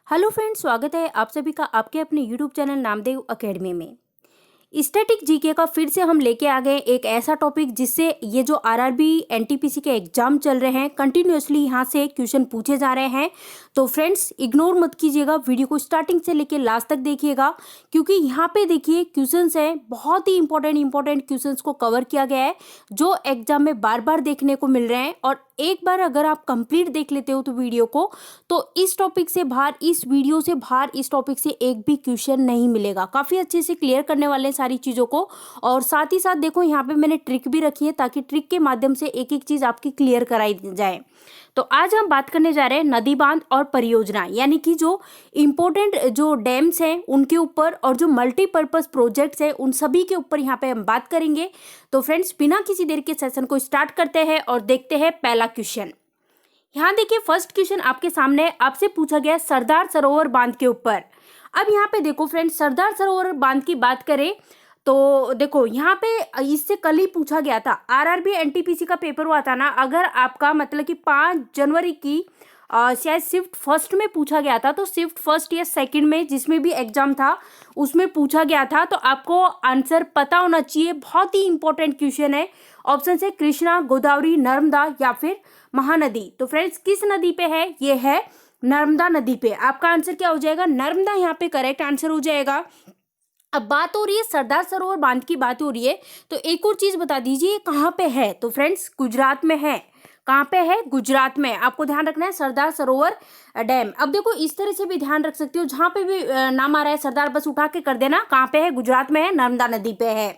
Hello friends, स्वागत है आप सभी का आपके अपने यूट्यूब चैनल नामदेव एकेडमी में। स्टैटिक जीके का फिर से हम लेके आ गए एक ऐसा टॉपिक जिससे ये जो आरआरबी एनटीपीसी के एग्जाम चल रहे हैं कंटिन्यूअसली यहाँ से क्वेश्चन पूछे जा रहे हैं। तो फ्रेंड्स इग्नोर मत कीजिएगा, वीडियो को स्टार्टिंग से लेके लास्ट तक देखिएगा, क्योंकि यहाँ पे देखिए क्वेश्चंस हैं, बहुत ही इंपॉर्टेंट क्वेश्चंस को कवर किया गया है जो एग्जाम में बार बार देखने को मिल रहे हैं। और एक बार अगर आप कंप्लीट देख लेते हो तो वीडियो को, तो इस टॉपिक से बाहर, इस वीडियो से बाहर, इस टॉपिक से एक भी क्वेश्चन नहीं मिलेगा। काफ़ी अच्छे से क्लियर करने वाले हैं सारी चीज़ों को। और साथ ही साथ देखो यहाँ पे मैंने ट्रिक भी रखी है ताकि ट्रिक के माध्यम से एक एक चीज़ आपकी क्लियर कराई जाए। तो आज हम बात करने जा रहे हैं नदी बांध और परियोजना, यानी कि जो इम्पोर्टेंट जो डैम्स हैं उनके ऊपर और जो मल्टीपर्पज प्रोजेक्ट्स हैं उन सभी के ऊपर यहाँ पे हम बात करेंगे। तो फ्रेंड्स बिना किसी देर के सेशन को स्टार्ट करते हैं और देखते हैं पहला क्वेश्चन। यहाँ देखिए फर्स्ट क्वेश्चन आपके सामने है, आपसे पूछा गया सरदार सरोवर बांध के ऊपर। अब यहाँ पे देखो फ्रेंड्स, सरदार सरोवर बांध की बात करें तो देखो यहाँ पे इससे कल ही पूछा गया था, आरआरबी एनटीपीसी का पेपर हुआ था ना। अगर आपका मतलब कि 5 जनवरी की शायद शिफ्ट फर्स्ट में पूछा गया था, तो शिफ्ट फर्स्ट या सेकंड में जिसमें भी एग्जाम था उसमें पूछा गया था, तो आपको आंसर पता होना चाहिए। बहुत ही इंपॉर्टेंट क्वेश्चन है। ऑप्शन है कृष्णा, गोदावरी, नर्मदा या फिर महानदी। तो फ्रेंड्स किस नदी पे है? ये है नर्मदा नदी पे। आपका आंसर क्या हो जाएगा? नर्मदा यहाँ पे करेक्ट आंसर हो जाएगा। अब बात हो रही है सरदार सरोवर बांध की, बात हो रही है तो एक और चीज बता दीजिए कहाँ पे है? तो फ्रेंड्स गुजरात में है। कहाँ पे है? गुजरात में। आपको ध्यान रखना है सरदार सरोवर डैम। अब देखो इस तरह से भी ध्यान रख सकते हो, जहां पे भी नाम आ रहा है सरदार बस उठा के कर देना। कहाँ पे है? गुजरात में है, नर्मदा नदी पे है।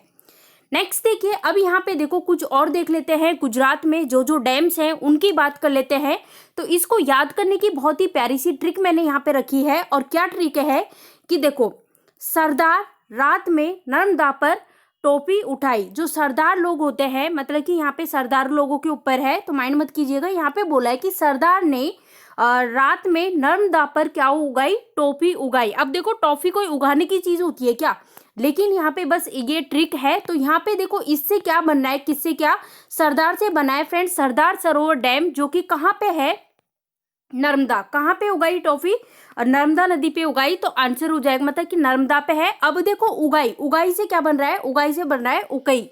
नेक्स्ट देखिए, अब यहाँ पे देखो कुछ और देख लेते हैं। गुजरात में जो जो डैम्स हैं उनकी बात कर लेते हैं। तो इसको याद करने की बहुत ही प्यारी सी ट्रिक मैंने यहाँ पे रखी है। और क्या ट्रिक है कि देखो, सरदार रात में नर्मदा पर टोपी उठाई। जो सरदार लोग होते हैं, मतलब कि यहाँ पे सरदार लोगों के ऊपर है, तो माइंड मत कीजिएगा। यहाँ पे बोला है कि सरदार ने रात में नर्मदा पर क्या उगाई? टोपी उगाई। अब देखो टॉफी कोई उगाने की चीज होती है क्या? लेकिन यहाँ पे बस ये ट्रिक है। तो यहाँ पे देखो इससे क्या बनना है, किससे? क्या सरदार से बना है फ्रेंड्स सरदार सरोवर डैम, जो कि कहाँ पे है? नर्मदा। कहाँ पे उगाई टॉफी? नर्मदा नदी पे उगाई। तो आंसर हो जाएगा मतलब कि नर्मदा पे है। अब देखो उगाई, उगाई से क्या बन रहा है? उगाई से बन रहा है उकई।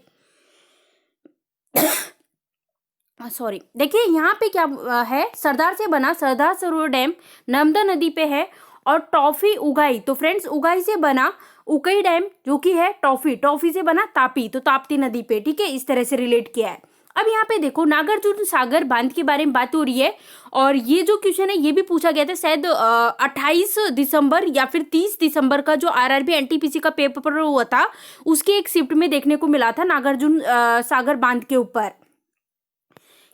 सॉरी, देखिए यहाँ पे क्या है? सरदार से बना सरदार सरोवर डैम नर्मदा नदी पे है और टॉफी उगाई। तो फ्रेंड्स उगाई से बना उकई डैम, जो कि है टॉफी। टॉफी से बना तापी, तो ताप्ती नदी पे। ठीक है, इस तरह से रिलेट किया है। अब यहाँ पे देखो नागार्जुन सागर बांध के बारे में बात हो रही है। और ये जो क्वेश्चन है ये भी पूछा गया था शायद 28 दिसंबर या फिर 30 दिसंबर का, जो आरआरबी एनटीपीसी का पेपर हुआ था उसके एक शिफ्ट में देखने को मिला था नागार्जुन सागर बांध के ऊपर।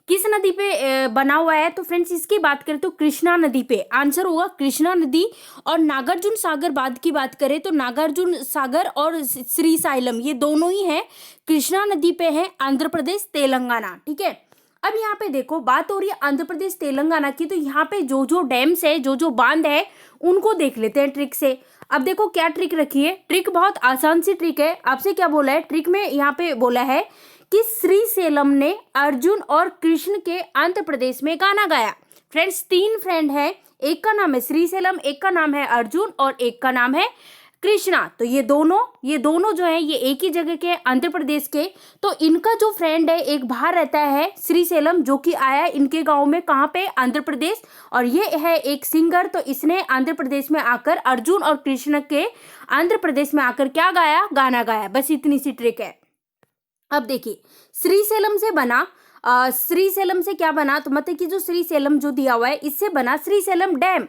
किस नदी पे बना हुआ है? तो फ्रेंड्स इसकी बात करें तो कृष्णा नदी पे। आंसर होगा कृष्णा नदी। और नागार्जुन सागर बांध की बात करें तो नागार्जुन सागर और श्रीशैलम ये दोनों ही है, कृष्णा नदी पे है, आंध्र प्रदेश तेलंगाना। ठीक है, अब यहाँ पे देखो बात हो रही है आंध्र प्रदेश तेलंगाना की। तो यहाँ पे जो जो डैम्स है, जो जो बांध है, उनको देख लेते हैं ट्रिक से। अब देखो क्या ट्रिक रखी है। ट्रिक बहुत आसान सी ट्रिक है। आपसे क्या बोला है ट्रिक में? यहाँ पे बोला है कि श्रीशैलम ने अर्जुन और कृष्ण के आंध्र प्रदेश में गाना गाया। फ्रेंड्स 3 फ्रेंड है, एक का नाम है श्रीशैलम, एक का नाम है अर्जुन और एक का नाम है कृष्णा। तो ये दोनों जो है ये एक ही जगह के, आंध्र प्रदेश के। तो इनका जो फ्रेंड है एक बाहर रहता है श्रीशैलम, जो कि आया इनके गांव में। कहाँ पे? आंध्र प्रदेश। और ये है एक सिंगर, तो इसने आंध्र प्रदेश में आकर अर्जुन और कृष्ण के आंध्र प्रदेश में आकर क्या गाया? गाना गाया। बस इतनी सी ट्रिक है। अब देखिए श्रीशैलम से बना, श्रीशैलम से क्या बना? तो मतलब कि जो श्रीशैलम जो दिया हुआ है इससे बना श्रीशैलम डैम।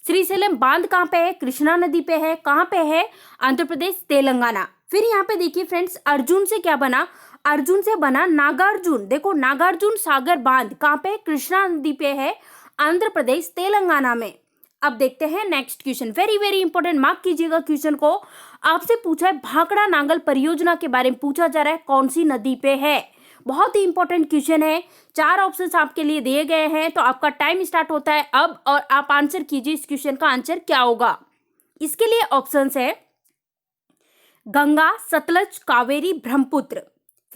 श्रीशैलम बांध कहाँ पे है? कृष्णा नदी पे है। कहाँ पे है? आंध्र प्रदेश तेलंगाना। फिर यहाँ पे देखिए फ्रेंड्स अर्जुन से क्या बना? अर्जुन से बना नागार्जुन। देखो नागार्जुन सागर बांध कहाँ पे? कृष्णा नदी पे है, आंध्र प्रदेश तेलंगाना में। अब देखते हैं next question, very very important, mark कीजिएगा क्वेश्चन को। आपसे पूछा है भाखड़ा नांगल परियोजना के बारे में पूछा जा रहा है, कौन सी नदी पे है? बहुत ही इंपॉर्टेंट क्वेश्चन है। 4 ऑप्शंस आपके लिए दिए गए हैं। तो आपका टाइम स्टार्ट होता है अब, और आप आंसर कीजिए इस क्वेश्चन का आंसर क्या होगा। इसके लिए ऑप्शंस है गंगा, सतलज, कावेरी, ब्रह्मपुत्र।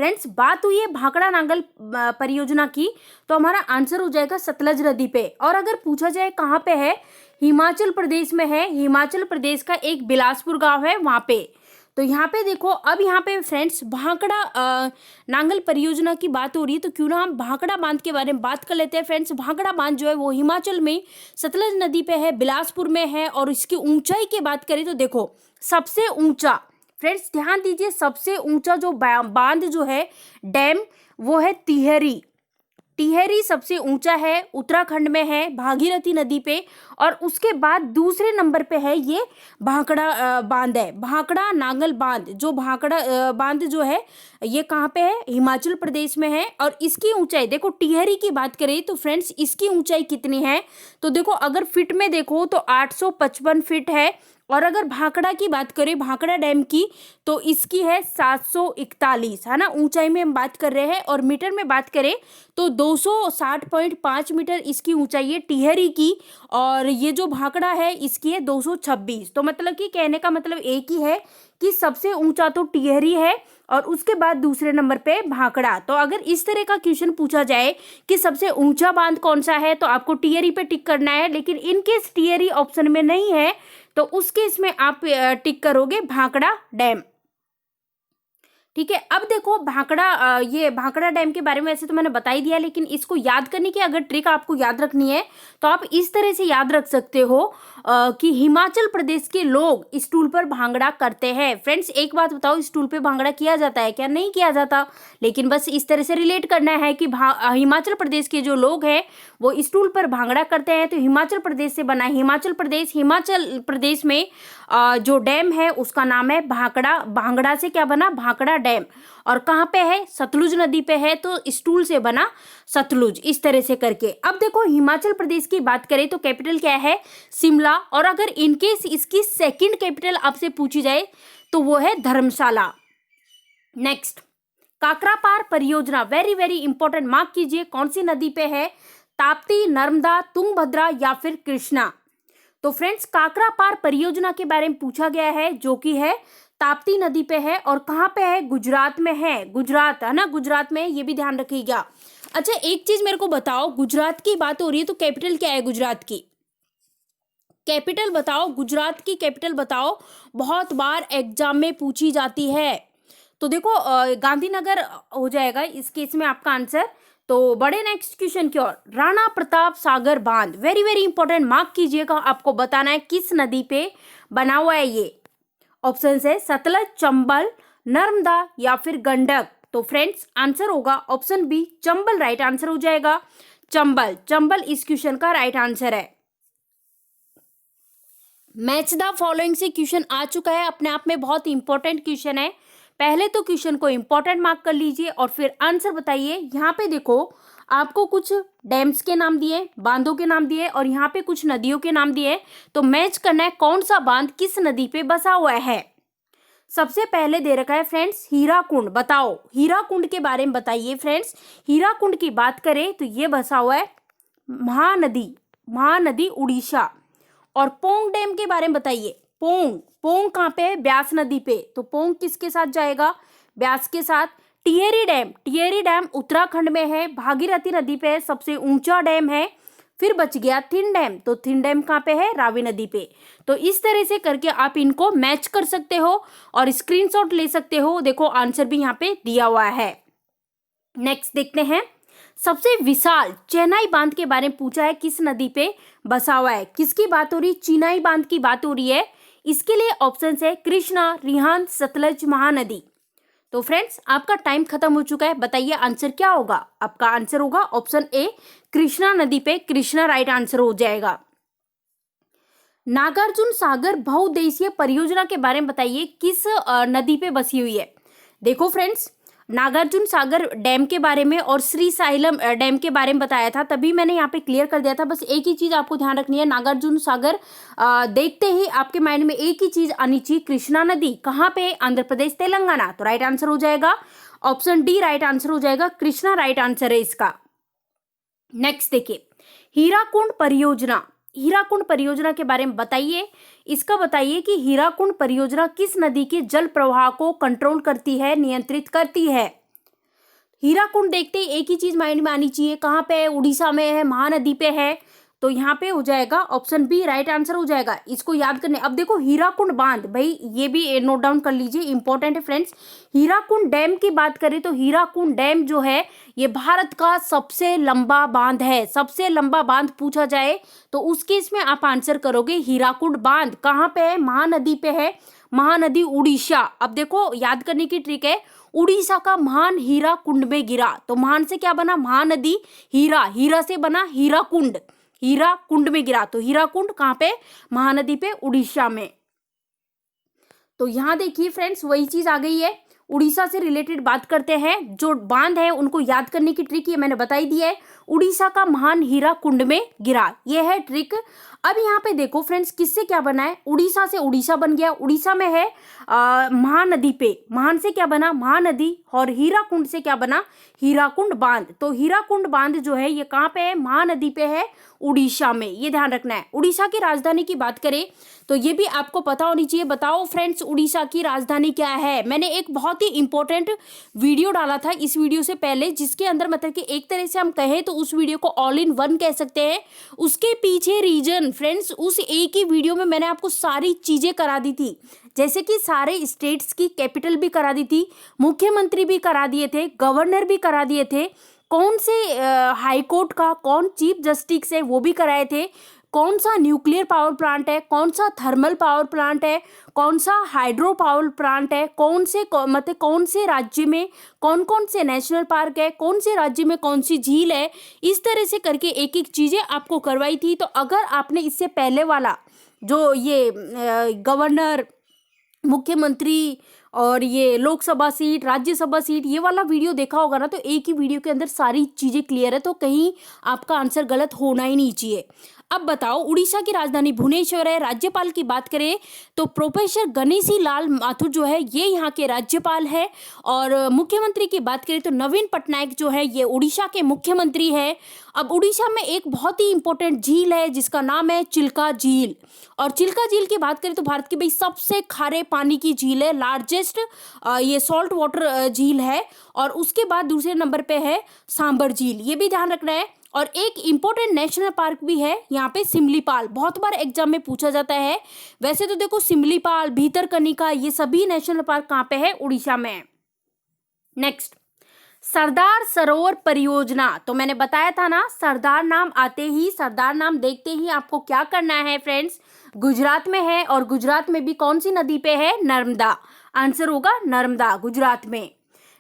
फ्रेंड्स बात हुई है भाखड़ा नांगल परियोजना की, तो हमारा आंसर हो जाएगा सतलज नदी पे। और अगर पूछा जाए कहाँ पे है, हिमाचल प्रदेश में है। हिमाचल प्रदेश का एक बिलासपुर गांव है वहां पे। तो यहाँ पे देखो, अब यहाँ पे फ्रेंड्स भाखड़ा नांगल परियोजना की बात हो रही है, तो क्यों ना हम भाखड़ा बांध के बारे में बात कर लेते हैं। फ्रेंड्स भाखड़ा बांध जो है वो हिमाचल में सतलज नदी पे है, बिलासपुर में है। और इसकी ऊंचाई की बात करें तो देखो, सबसे ऊंचा, फ्रेंड्स ध्यान दीजिए, सबसे ऊंचा जो बांध जो है, डैम, वो है टिहरी। टिहरी सबसे ऊंचा है, उत्तराखंड में है, भागीरथी नदी पे। और उसके बाद दूसरे नंबर पे है ये भाखड़ा बांध है, भाखड़ा नांगल बांध। जो भाखड़ा बांध जो है ये कहाँ पे है, हिमाचल प्रदेश में है। और इसकी ऊंचाई देखो, टिहरी की बात करें तो फ्रेंड्स इसकी ऊंचाई कितनी है, तो देखो अगर फीट में देखो तो 855 फीट है। और अगर भाखड़ा की बात करें, भाखड़ा डैम की, तो इसकी है 741, है ना, ऊंचाई में हम बात कर रहे हैं। और मीटर में बात करें तो 260.5 मीटर इसकी ऊंचाई है टिहरी की। और ये जो भाखड़ा है इसकी है 226। तो मतलब कि कहने का मतलब एक ही है कि सबसे ऊंचा तो टिहरी है और उसके बाद दूसरे नंबर पे भाखड़ा। तो अगर इस तरह का क्वेश्चन पूछा जाए कि सबसे ऊंचा बांध कौन सा है, तो आपको टिहरी पे टिक करना है। लेकिन इन केस टिहरी ऑप्शन में नहीं है तो उस केस में आप टिक करोगे भाखड़ा डैम। ठीक है, अब देखो भाखड़ा, ये भाखड़ा डैम के बारे में वैसे तो मैंने बता ही दिया, लेकिन इसको याद करने की अगर ट्रिक आपको याद रखनी है तो आप इस तरह से याद रख सकते हो कि हिमाचल प्रदेश के लोग इस टूल पर भांगड़ा करते हैं। फ्रेंड्स एक बात बताओ, इस टूल पे भांगड़ा किया जाता है क्या? नहीं किया जाता, लेकिन बस इस तरह से रिलेट करना है कि हिमाचल प्रदेश के जो लोग हैं वो इस टूल पर भांगड़ा करते हैं। तो हिमाचल प्रदेश से बना हिमाचल प्रदेश में जो डैम है उसका नाम है भाखड़ा। भांगड़ा से क्या बना? भाखड़ा डैम। और कहाँ पे है? सतलुज नदी पे है, तो इस टूल से बना सतलुज। इस तरह से करके अब देखो हिमाचल प्रदेश की बात करें तो कैपिटल क्या है? शिमला। और अगर इनकेस इसकी सेकंड कैपिटल आपसे पूछी जाए तो वो है धर्मशाला। नेक्स्ट, काकरापार परियोजना, वेरी वेरी इंपॉर्टेंट, मार्क कीजिए, कौन सी नदी पे है? ताप्ती, नर्मदा, तुंगभद्रा या फिर कृष्णा। तो फ्रेंड्स काकरापार परियोजना के बारे में पूछा गया है, जो कि है ताप्ती नदी पे है। और कहाँ पे है? गुजरात में है। गुजरात है ना, गुजरात में, ये भी ध्यान रखिएगा। अच्छा एक चीज मेरे को बताओ, गुजरात की बात हो रही है तो कैपिटल क्या है गुजरात की? कैपिटल बताओ, गुजरात की कैपिटल बताओ, बहुत बार एग्जाम में पूछी जाती है। तो देखो गांधीनगर हो जाएगा इस केस में आपका आंसर। तो बड़े नेक्स्ट क्वेश्चन की ओर, राणा प्रताप सागर बांध, वेरी वेरी इंपॉर्टेंट, मार्क कीजिएगा, आपको बताना है किस नदी पे बना हुआ है ये। ऑप्शन है सतलज, चंबल, नर्मदा या फिर गंडक। तो फ्रेंड्स आंसर होगा option B, Chambal right answer हो जाएगा। चंबल, चंबल इस क्वेश्चन का राइट आंसर है। मैच द फॉलोइंग से क्वेश्चन आ चुका है, अपने आप में बहुत इंपॉर्टेंट क्वेश्चन है। पहले तो क्वेश्चन को इंपॉर्टेंट मार्क कर लीजिए और फिर आंसर बताइए। यहाँ पे देखो आपको कुछ डैम्स के नाम दिए, बांधों के नाम दिए और यहाँ पे कुछ नदियों के नाम दिए। तो मैच करना है कौन सा बांध किस नदी पे बसा हुआ है। सबसे पहले दे रखा है फ्रेंड्स हीराकुंड, बताओ हीराकुंड के बारे में बताइए। फ्रेंड्स हीराकुंड की बात करें तो ये बसा हुआ है महानदी, महानदी उड़ीसा। और पोंग डैम के बारे में बताइए। पोंग, पोंग कहाँ पे है? ब्यास नदी पे। तो पोंग किसके साथ जाएगा? ब्यास के साथ। टिहरी डैम, टिहरी डैम उत्तराखंड में है, भागीरथी नदी पे है, सबसे ऊंचा डैम है। फिर बच गया थिन डैम, तो थिन डैम कहाँ पे है? रावी नदी पे। तो इस तरह से करके आप इनको मैच कर सकते हो और स्क्रीनशॉट ले सकते हो। देखो आंसर भी यहाँ पे दिया हुआ है। नेक्स्ट देखते हैं, सबसे विशाल चेन्नई बांध के बारे में पूछा है, किस नदी पे बसा हुआ है? किसकी बात हो रही? चेन्नई बांध की बात हो रही है। इसके लिए ऑप्शन है कृष्णा, रिहांद, सतलज, महानदी। तो फ्रेंड्स आपका टाइम खत्म हो चुका है, बताइए आंसर क्या होगा? आपका आंसर होगा ऑप्शन ए, कृष्णा नदी पे, कृष्णा राइट आंसर हो जाएगा। नागार्जुन सागर बहुउद्देशीय परियोजना के बारे में बताइए, किस नदी पे बसी हुई है? देखो फ्रेंड्स नागार्जुन सागर डैम के बारे में और श्री साइलम डैम के बारे में बताया था, तभी मैंने यहाँ पे क्लियर कर दिया था। बस एक ही चीज आपको ध्यान रखनी है, नागार्जुन सागर देखते ही आपके माइंड में एक ही चीज आनी चाहिए, कृष्णा नदी कहाँ पे? आंध्र प्रदेश, तेलंगाना। तो राइट आंसर हो जाएगा ऑप्शन डी, राइट आंसर हो जाएगा, कृष्णा राइट आंसर है इसका। नेक्स्ट देखिए, हीराकुंड परियोजना, हीराकुंड परियोजना के बारे में बताइए। इसका बताइए कि हीराकुंड परियोजना किस नदी के जल प्रवाह को कंट्रोल करती है, नियंत्रित करती है? हीराकुंड देखते ही एक ही चीज माइंड में आनी चाहिए, कहाँ पे है, उड़ीसा में है, महानदी पे है, तो यहाँ पे हो जाएगा ऑप्शन बी राइट आंसर हो जाएगा। इसको याद करने, अब देखो हीराकुंड बांध, भाई ये भी नोट डाउन कर लीजिए, इंपॉर्टेंट है फ्रेंड्स। हीराकुंड डैम की बात करें तो हीराकुंड डैम जो है ये भारत का सबसे लंबा बांध है। सबसे लंबा बांध पूछा जाए तो उसके इसमें आप आंसर करोगे हीराकुंड बांध। कहाँ पे है, महानदी पे है, महानदी उड़ीसा। अब देखो याद करने की ट्रिक है, उड़ीसा का महान हीरा कुंड में गिरा, तो महान से क्या बना, महानदी, हीरा, हीरा से बना हीरा कुंड, हीरा कुंड में गिरा, तो हीरा कुंड कहाँ पे, महानदी पे, उड़ीसा में। तो यहाँ देखिए फ्रेंड्स वही चीज आ गई है, उड़ीसा से रिलेटेड बात करते हैं। जो बांध है उनको याद करने की ट्रिक ये मैंने बताई दी है, उड़ीसा का महान हीरा कुंड में गिरा, ये है ट्रिक। अब यहाँ पे देखो फ्रेंड्स किससे क्या बना है, उड़ीसा से उड़ीसा बन गया, उड़ीसा में है महानदी पे, महान से क्या बना, महानदी, और हीरा कुंड से क्या बना, हीराकुंड बांध। तो हीराकुंड बांध जो है ये कहाँ पे है, महानदी पे है, उड़ीसा में, ये ध्यान रखना है। उड़ीसा की राजधानी की बात करें तो ये भी आपको पता होनी चाहिए। बताओ फ्रेंड्स उड़ीसा की राजधानी क्या है। मैंने एक बहुत ही इंपॉर्टेंट वीडियो डाला था इस वीडियो से पहले, जिसके अंदर मतलब कि एक तरह से हम कहें तो उस वीडियो को ऑल इन वन कह सकते हैं। उसके पीछे रीजन फ्रेंड्स, उस एक ही वीडियो में मैंने आपको सारी चीजें करा दी थी, जैसे कि सारे स्टेट्स की कैपिटल भी करा दी थी, मुख्यमंत्री भी करा दिए थे, गवर्नर भी करा दिए थे, कौन से हाई कोर्ट का कौन चीफ जस्टिस है वो भी कराए थे, कौन सा न्यूक्लियर पावर प्लांट है, कौन सा थर्मल पावर प्लांट है, कौन सा हाइड्रो पावर प्लांट है, मतलब कौन से राज्य में कौन कौन से नेशनल पार्क है, कौन से राज्य में कौन सी झील है, इस तरह से करके एक एक चीजें आपको करवाई थी। तो अगर आपने इससे पहले वाला जो ये गवर्नर, मुख्यमंत्री और ये लोकसभा सीट, राज्यसभा सीट, ये वाला वीडियो देखा होगा ना, तो एक ही वीडियो के अंदर सारी चीजें क्लियर है, तो कहीं आपका आंसर गलत होना ही नहीं चाहिए। अब बताओ उड़ीसा की राजधानी भुवनेश्वर है। राज्यपाल की बात करें तो प्रोफेसर गणेशी लाल माथुर जो है ये यहाँ के राज्यपाल है, और मुख्यमंत्री की बात करें तो नवीन पटनायक जो है ये उड़ीसा के मुख्यमंत्री है। अब उड़ीसा में एक बहुत ही इंपॉर्टेंट झील है जिसका नाम है चिल्का झील, और चिल्का झील की बात करें तो भारत की भाई सबसे खारे पानी की झील है, लार्जेस्ट ये सॉल्ट वाटर झील है, और उसके बाद दूसरे नंबर पे है सांबर झील, ये भी ध्यान रखना है। और एक इंपॉर्टेंट नेशनल पार्क भी है यहाँ पे सिमलीपाल, बहुत बार एग्जाम में पूछा जाता है। वैसे तो देखो सिमलीपाल, भीतरकनिका, ये सभी नेशनल पार्क कहाँ पे है, उड़ीसा में। नेक्स्ट सरदार सरोवर परियोजना, तो मैंने बताया था ना, सरदार नाम आते ही, सरदार नाम देखते ही आपको क्या करना है फ्रेंड्स, गुजरात में है, और गुजरात में भी कौन सी नदी पे है, नर्मदा, आंसर होगा नर्मदा, गुजरात में।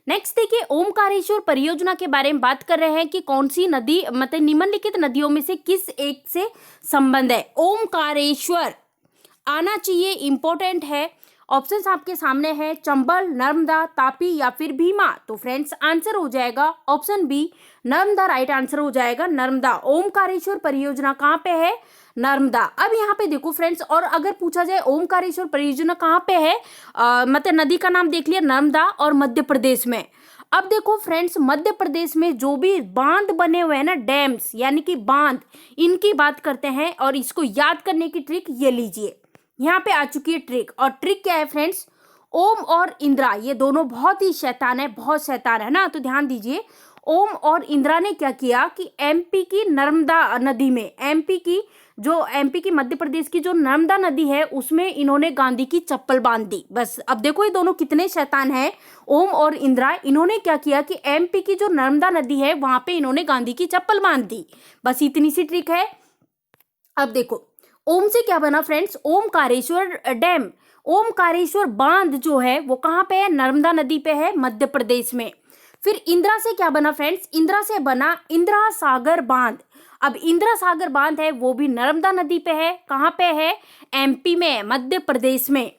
नेक्स्ट देखिए ओमकारेश्वर परियोजना के बारे में बात कर रहे हैं कि कौन सी नदी, मतलब निम्नलिखित नदियों में से किस एक से संबंध है। ओमकारेश्वर आना चाहिए, इंपॉर्टेंट है। ऑप्शंस आपके सामने है, चंबल, नर्मदा, तापी या फिर भीमा। तो फ्रेंड्स आंसर हो जाएगा option B Narmada, right answer हो जाएगा नर्मदा। ओमकारेश्वर परियोजना कहाँ पे है, नर्मदा। अब यहाँ पे देखो फ्रेंड्स, और अगर पूछा जाए ओमकारेश्वर परियोजना कहाँ पे है, मतलब नदी का नाम देख लिया, नर्मदा, और मध्य प्रदेश में। अब देखो फ्रेंड्स मध्य प्रदेश में जो भी बांध बने हुए हैं ना, डैम्स यानी कि बांध, इनकी बात करते हैं, और इसको याद करने की ट्रिक ये लीजिए, यहाँ पे आ चुकी है ट्रिक। और ट्रिक क्या है फ्रेंड्स, ओम और इंद्रा ये दोनों बहुत ही शैतान है, बहुत शैतान है ना, तो ध्यान दीजिए। ओम और इंद्रा ने क्या किया कि एमपी की नर्मदा नदी में, एमपी की मध्य प्रदेश की जो नर्मदा नदी है उसमें इन्होंने गांधी की चप्पल बांध दी। बस अब देखो ये दोनों कितने शैतान हैं, ओम और इंद्रा। इन्होंने क्या किया कि एमपी की जो नर्मदा नदी है वहां पे इन्होंने गांधी की चप्पल बांध दी, बस इतनी सी ट्रिक है। अब देखो ओम से क्या बना फ्रेंड्स, ओमकारेश्वर डैम, ओमकारेश्वर बांध जो है वो कहाँ पे है, नर्मदा नदी पे है, मध्य प्रदेश में। फिर इंदिरा से क्या बना फ्रेंड्स, इंदिरा से बना इंदिरा सागर बांध। अब इंदिरा सागर बांध है वो भी नर्मदा नदी पे है, कहाँ पे है, एमपी में, मध्य प्रदेश में।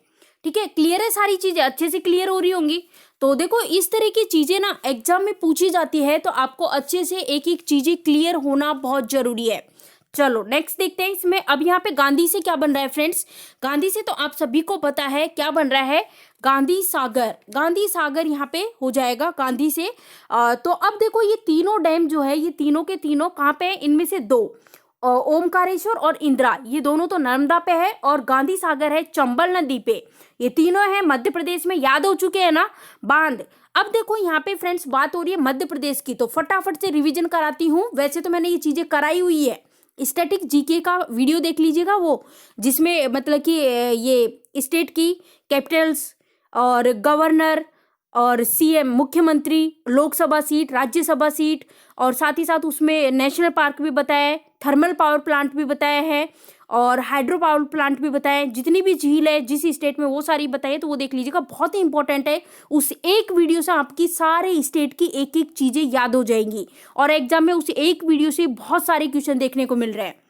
ठीक है, क्लियर है, सारी चीजें अच्छे से क्लियर हो रही होंगी। तो देखो इस तरह की चीजें ना एग्जाम में पूछी जाती है, तो आपको अच्छे से एक एक चीजें क्लियर होना बहुत जरूरी है। चलो नेक्स्ट देखते हैं इसमें। अब यहाँ पे गांधी से क्या बन रहा है फ्रेंड्स, गांधी से तो आप सभी को पता है क्या बन रहा है, गांधी सागर, गांधी सागर यहाँ पे हो जाएगा गांधी से। तो अब देखो ये तीनों डैम जो है ये तीनों के तीनों कहाँ पे है, इनमें से दो ओमकारेश्वर और इंदिरा ये दोनों तो नर्मदा पे है, और गांधी सागर है चंबल नदी पे। ये तीनों है मध्य प्रदेश में, याद हो चुके हैं ना बांध। अब देखो यहाँ पे फ्रेंड्स बात हो रही है मध्य प्रदेश की, तो फटाफट से रिवीजन कराती हूँ। वैसे तो मैंने ये चीजें कराई हुई है, स्टैटिक जीके का वीडियो देख लीजिएगा, वो जिसमें मतलब कि ये स्टेट की कैपिटल्स और गवर्नर और सीएम मुख्यमंत्री, लोकसभा सीट, राज्यसभा सीट, और साथ ही साथ उसमें नेशनल पार्क भी बताया है, थर्मल पावर प्लांट भी बताया है, और हाइड्रो पावर प्लांट भी बताया है। जितनी भी झील है जिस स्टेट में वो सारी बताइए, तो वो देख लीजिएगा, बहुत ही इंपॉर्टेंट है। उस एक वीडियो से आपकी सारे स्टेट की एक एक चीजें याद हो जाएंगी, और एग्जाम में उस एक वीडियो से बहुत सारे क्वेश्चन देखने को मिल रहे हैं।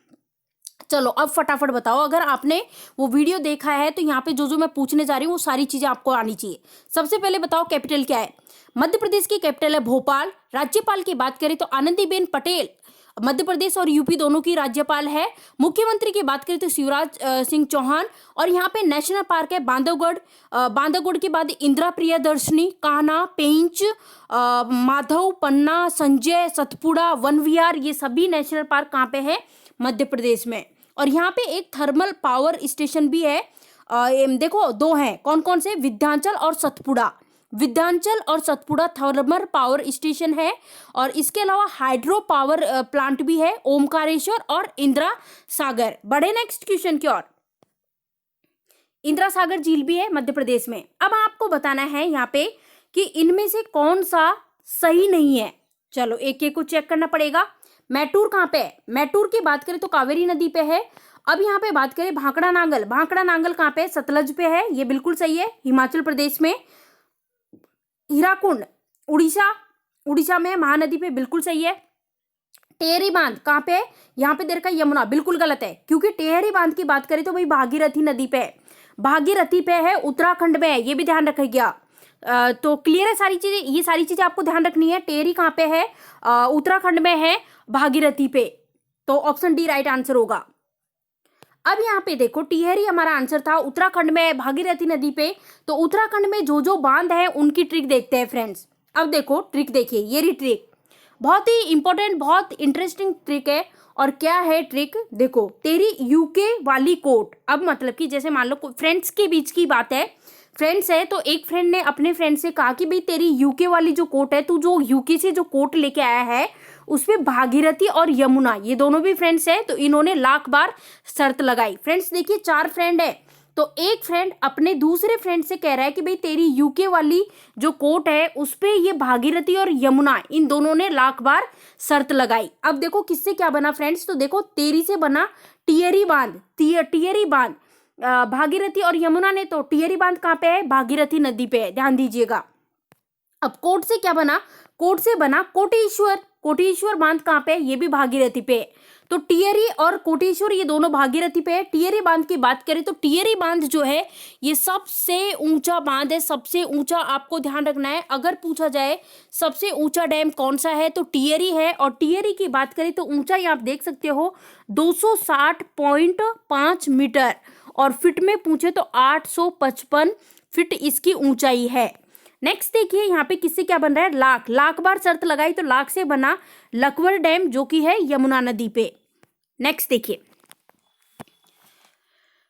चलो अब फटाफट बताओ, अगर आपने वो वीडियो देखा है तो यहाँ पे जो जो मैं पूछने जा रही हूँ वो सारी चीजें आपको आनी चाहिए। सबसे पहले बताओ कैपिटल क्या है। मध्य प्रदेश की कैपिटल है भोपाल। राज्यपाल की बात करें तो आनंदीबेन पटेल मध्य प्रदेश और यूपी दोनों की राज्यपाल है। मुख्यमंत्री की बात करें तो शिवराज सिंह चौहान। और यहाँ पे नेशनल पार्क है बांधवगढ़। बांधवगढ़ के बाद इंदिरा प्रियदर्शनी, कान्हा, पेंच, माधव, पन्ना, संजय, सतपुड़ा, वन विहार, ये सभी नेशनल पार्क कहाँ पे है, मध्य प्रदेश में। और यहाँ पे एक थर्मल पावर स्टेशन भी है। देखो दो हैं, कौन कौन से, विंध्याचल और सतपुड़ा। विंध्याचल और सतपुड़ा थर्मल पावर स्टेशन है। और इसके अलावा हाइड्रो पावर प्लांट भी है, ओमकारेश्वर और इंदिरा सागर। बढ़े नेक्स्ट क्वेश्चन की ओर। इंदिरा सागर झील भी है मध्य प्रदेश में। अब आपको बताना है यहाँ पे कि इनमें से कौन सा सही नहीं है। चलो एक एक को चेक करना पड़ेगा। मैटूर कहाँ पे है, मैटूर की बात करें तो कावेरी नदी पे है। अब यहाँ पे बात करें भांकड़ा नांगल, भांकड़ा नांगल कहाँ पे है, सतलज पे है, ये बिल्कुल सही है, हिमाचल प्रदेश में। हीराकुंड उड़ीसा, उड़ीसा में महानदी पे, बिल्कुल सही है। टेहरी बांध कहाँ पे है, यहाँ पे दे रखा है यमुना, बिल्कुल गलत है, क्योंकि टेहरी बांध की बात करें तो भाई भागीरथी नदी पे है, भागीरथी पे है, उत्तराखंड में है, ये भी ध्यान रखिएगा। तो क्लियर है सारी चीजें, ये सारी चीजें आपको ध्यान रखनी है। टेहरी कहाँ पे है, उत्तराखंड में है, भागीरथी पे। तो ऑप्शन डी राइट आंसर होगा। अब यहाँ पे देखो टिहरी हमारा आंसर था, उत्तराखंड में है, भागीरथी नदी पे। तो उत्तराखंड में जो जो बांध है उनकी ट्रिक देखते हैं फ्रेंड्स। अब देखो ट्रिक देखिए, ये रही ट्रिक, बहुत ही इंपॉर्टेंट, बहुत इंटरेस्टिंग ट्रिक है। और क्या है ट्रिक, देखो तेरी यूके वाली कोट। अब मतलब कि जैसे मान लो फ्रेंड्स के बीच की बात है, फ्रेंड्स है तो एक फ्रेंड ने अपने फ्रेंड से कहा कि भाई तेरी यूके वाली जो कोट है, तू जो यूके से जो कोट लेके आया है उसमें भागीरथी और यमुना ये दोनों भी फ्रेंड्स है। तो इन्होंने लाख बार शर्त लगाई। फ्रेंड्स देखिए 4 फ्रेंड है, तो एक फ्रेंड अपने दूसरे फ्रेंड से कह रहा है कि भाई तेरी यूके वाली जो कोट है उस पे ये भागीरथी और यमुना, इन दोनों ने लाख बार शर्त लगाई। अब देखो किससे क्या बना फ्रेंड्स, तो देखो तेरी से बना टिहरी बांध, टिहरी बांध, भागीरथी और यमुना ने, तो टिहरी बांध कहाँ पे है, भागीरथी नदी पे है, ध्यान दीजिएगा। अब कोट से क्या बना, कोट से बना कोटेश्वर, कोटेश्वर बांध कहाँ पे है, ये भी भागीरथी पे है। तो टिहरी और कोटेश्वर ये दोनों भागीरथी पे है। टिहरी बांध की बात करें तो टिहरी बांध जो है ये सबसे ऊंचा बांध है, सबसे ऊंचा, आपको ध्यान रखना है। अगर पूछा जाए सबसे ऊंचा डैम कौन सा है तो टिहरी है। और टिहरी की बात करें तो ऊंचाई आप देख सकते हो 260.5 मीटर, और फिट में पूछे तो 855 फीट इसकी ऊंचाई है। नेक्स्ट देखिए यहाँ पे किससे क्या बन रहा है, लाख, लाख बार शर्त लगाई तो लाख से बना लकवर डैम जो कि है यमुना नदी पे। नेक्स्ट देखिए,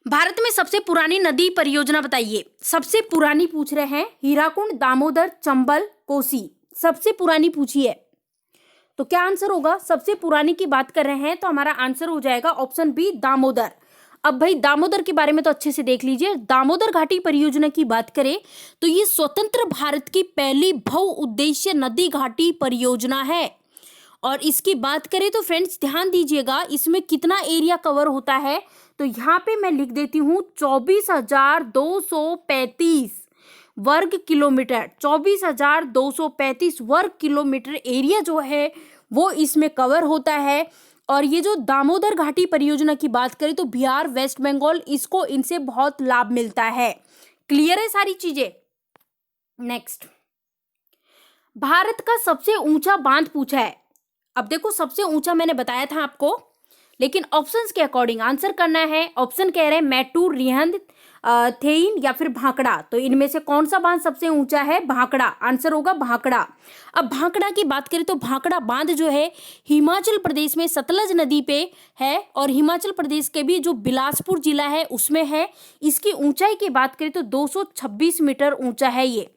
भारत में सबसे पुरानी नदी परियोजना बताइए। सबसे पुरानी पूछ रहे हैं, हीराकुंड, दामोदर, चंबल, कोसी, सबसे पुरानी पूछी है। तो क्या आंसर होगा, सबसे पुरानी की बात कर रहे हैं तो हमारा आंसर हो जाएगा ऑप्शन बी दामोदर। अब भाई दामोदर के बारे में तो अच्छे से देख लीजिए। दामोदर घाटी परियोजना की बात करें तो ये स्वतंत्र भारत की पहली बहुउद्देश्य नदी घाटी परियोजना है। और इसकी बात करें तो फ्रेंड्स ध्यान दीजिएगा, इसमें कितना एरिया कवर होता है, तो यहाँ पे मैं लिख देती हूँ 24,235 वर्ग किलोमीटर। 24,235 वर्ग किलोमीटर एरिया जो है वो इसमें कवर होता है। और ये जो दामोदर घाटी परियोजना की बात करें तो बिहार, वेस्ट बंगाल, इसको इनसे बहुत लाभ मिलता है। क्लियर है सारी चीजें। नेक्स्ट, भारत का सबसे ऊंचा बांध पूछा है। अब देखो सबसे ऊंचा मैंने बताया था आपको, लेकिन ऑप्शंस के अकॉर्डिंग आंसर करना है। ऑप्शन कह रहे हैं मैटूर, रिहंद, थेइन या फिर भांकड़ा। तो इनमें से कौन सा बांध सबसे ऊंचा है, भांकड़ा, आंसर होगा भांकड़ा। अब भांकड़ा की बात करें तो भांकड़ा बांध जो है हिमाचल प्रदेश में सतलज नदी पे है, और हिमाचल प्रदेश के भी जो बिलासपुर जिला है उसमें है। इसकी ऊंचाई की बात करें तो 226 मीटर ऊंचा है ये।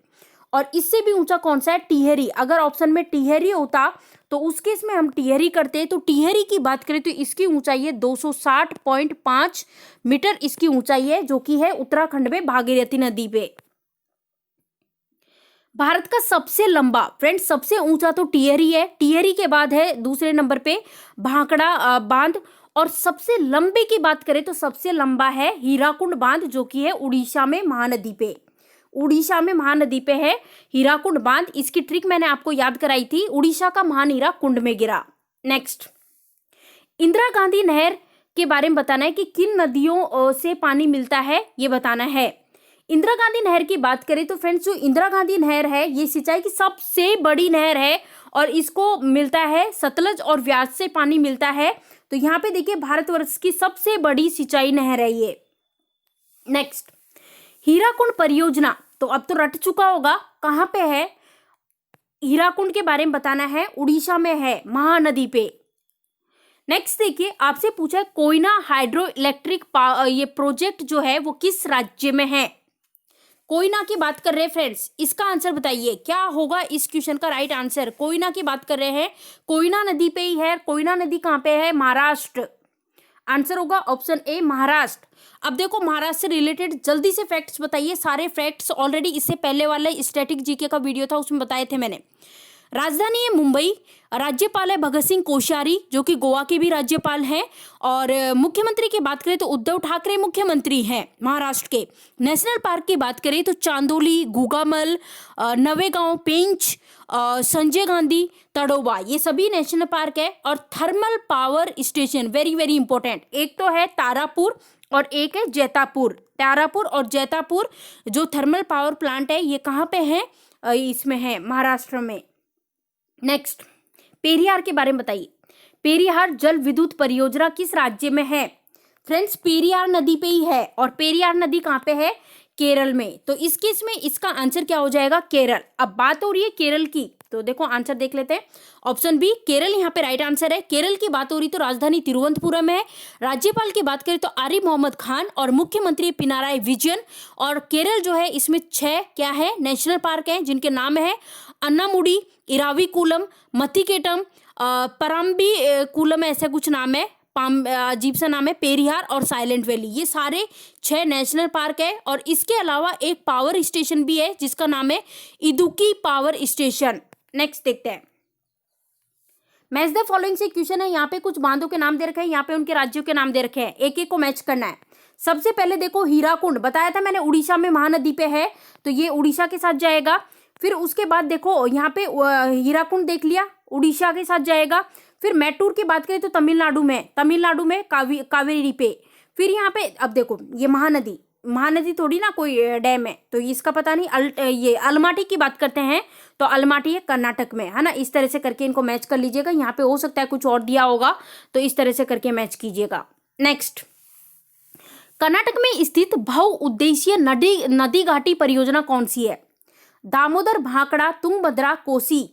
और इससे भी ऊंचा कौन सा है? टिहरी। अगर ऑप्शन में टिहरी होता तो उस केस में हम टिहरी करते। तो टिहरी की बात करें तो इसकी ऊंचाई है 260.5 मीटर इसकी ऊंचाई है, जो कि है उत्तराखंड में भागीरथी नदी पे। भारत का सबसे लंबा, फ्रेंड्स सबसे ऊंचा तो टिहरी है, टिहरी के बाद है दूसरे नंबर पे भाखड़ा बांध। और सबसे लंबे की बात करें तो सबसे लंबा है हीराकुंड बांध, जो कि है उड़ीसा में महानदी पे। उड़ीसा में महानदी पे है हीराकुंड बांध। इसकी ट्रिक मैंने आपको याद कराई थी, उड़ीसा का महानीरा कुंड में गिरा। नेक्स्ट, इंदिरा गांधी नहर के बारे में बताना है कि किन नदियों से पानी मिलता है, ये बताना है। इंदिरा गांधी नहर की बात करें तो फ्रेंड्स जो इंदिरा गांधी नहर है ये सिंचाई की सबसे बड़ी नहर है और इसको मिलता है सतलज और व्यास से पानी मिलता है। तो यहाँ पे देखिए भारतवर्ष की सबसे बड़ी सिंचाई नहर है ये। नेक्स्ट, हीराकुंड परियोजना, तो अब तो रट चुका होगा कहाँ पे है। हीराकुंड के बारे में बताना है, उड़ीसा में है महानदी पे। नेक्स्ट देखिए आपसे पूछा है कोयना हाइड्रो इलेक्ट्रिक ये प्रोजेक्ट जो है वो किस राज्य में है। कोयना की बात कर रहे हैं फ्रेंड्स, इसका आंसर बताइए क्या होगा इस क्वेश्चन का राइट आंसर। कोयना की बात कर रहे हैं, कोयना नदी पे ही है। कोयना नदी कहाँ पे है? महाराष्ट्र। आंसर होगा ऑप्शन ए महाराष्ट्र। अब देखो महाराष्ट्र से रिलेटेड जल्दी से फैक्ट्स बताइए। सारे फैक्ट्स ऑलरेडी इससे पहले वाले स्टैटिक जीके का वीडियो था उसमें बताए थे मैंने। राजधानी है मुंबई, राज्यपाल है भगत सिंह कोश्यारी जो कि गोवा के भी राज्यपाल हैं। और मुख्यमंत्री की बात करें तो उद्धव ठाकरे मुख्यमंत्री हैं महाराष्ट्र के। नेशनल पार्क की बात करें तो चांदोली, गुगामल, नवेगांव, पेंच, संजय गांधी, तड़ोबा, ये सभी नेशनल पार्क है। और thermal power station very very important, एक तो है तारापुर और एक है जैतापुर। तारापुर और जैतापुर जो थर्मल पावर प्लांट है ये कहाँ पे है? इसमें है महाराष्ट्र में। नेक्स्ट, पेरियार के बारे में बताइए। पेरियार जल विद्युत परियोजना किस राज्य में है? फ्रेंड्स पेरियार नदी पे ही है और पेरियार नदी कहाँ पे है? केरल में। तो इस केस में इसका आंसर क्या हो जाएगा? केरल। अब बात हो रही है केरल की, तो देखो आंसर देख लेते हैं। ऑप्शन बी केरल यहाँ पे राइट आंसर है। केरल की बात हो रही तो राजधानी तिरुवनंतपुरम है। राज्यपाल की बात करें तो आरिफ मोहम्मद खान और मुख्यमंत्री पिनाराई विजयन। और केरल जो है इसमें 6 क्या है नेशनल पार्क हैं जिनके नाम है अन्नामुडी, इराविकुलम, मथिकेटम, पराम्बी कुलम, ऐसा कुछ नाम है, अजीब सा नाम है, पेरियार और साइलेंट वैली। ये सारे 6 नेशनल पार्क है। और इसके अलावा एक पावर स्टेशन भी है जिसका नाम है इदुक्की पावर स्टेशन। नेक्स्ट देखते हैं, मैच द फॉलोइंग से क्वेश्चन है। यहाँ पे कुछ बांधों के नाम दे रखे हैं, यहाँ पे उनके राज्यों के नाम दे रखे हैं, एक एक को मैच करना है। सबसे पहले देखो हीराकुंड बताया था मैंने, उड़ीसा में महानदी पे है तो ये उड़ीसा के साथ जाएगा। फिर उसके बाद देखो यहाँ पे हीराकुंड देख लिया, उड़ीसा के साथ जाएगा। फिर मैटूर की बात करें तो तमिलनाडु में कावेरी पे। फिर यहाँ पे अब देखो ये महानदी थोड़ी ना कोई डैम है तो इसका पता नहीं। ये अलमाटी की बात करते हैं तो अलमाटी है कर्नाटक में, है ना। इस तरह से करके इनको मैच कर लीजिएगा। यहाँ पे हो सकता है कुछ और दिया होगा तो इस तरह से करके मैच कीजिएगा। नेक्स्ट, कर्नाटक में स्थित बहुउद्देशीय नदी घाटी परियोजना कौन सी है? दामोदर, भाखड़ा, तुंगभद्रा, कोसी।